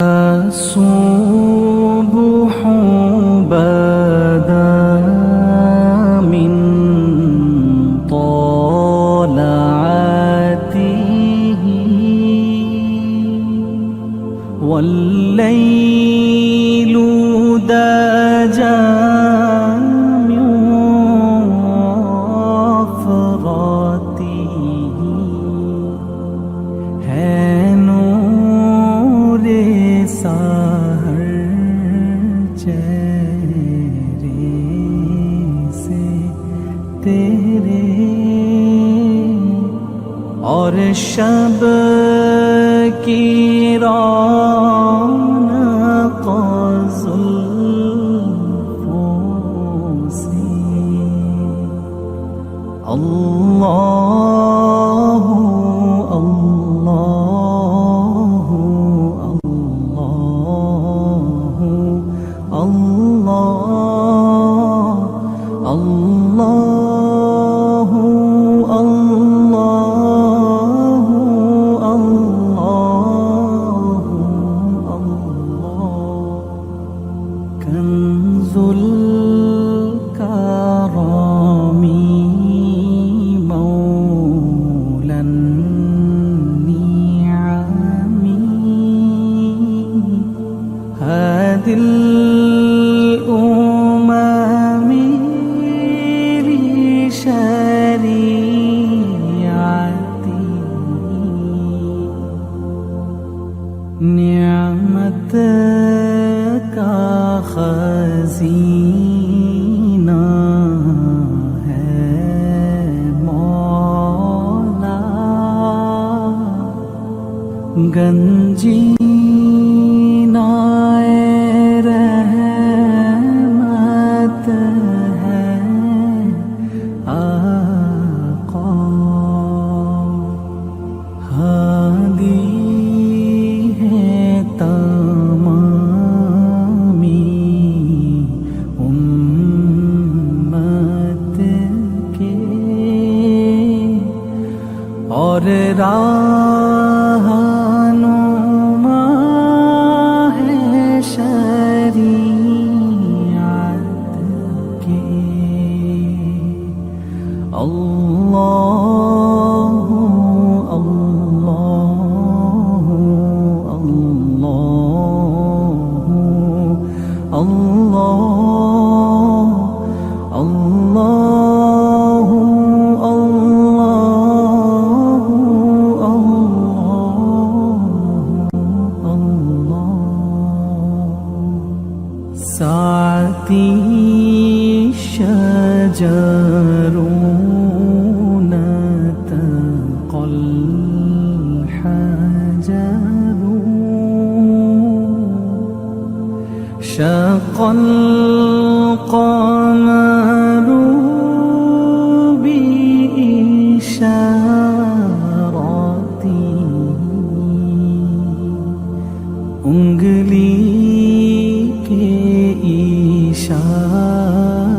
الصبح بدا من طلعته والليل دجى من وفرته है नूर सहर चेहरे से तेरे और शब की रौनक जुल्फों से अल्लाह अल्लाह अल्लाह अल्लाह कंजुल करामी मौलन नियामी हादिल उम्मी शरीअती नियामत का खज़ीना है मौला गंजीनाए रहमत है आका हादी है तमामी उम्मत के और रहनुमा है शरीअत के अल्लाह अल्लाह अल्लाह अल्लाह अल्लाह साती शजरून तक़ल हजरू शक़ल क़मरू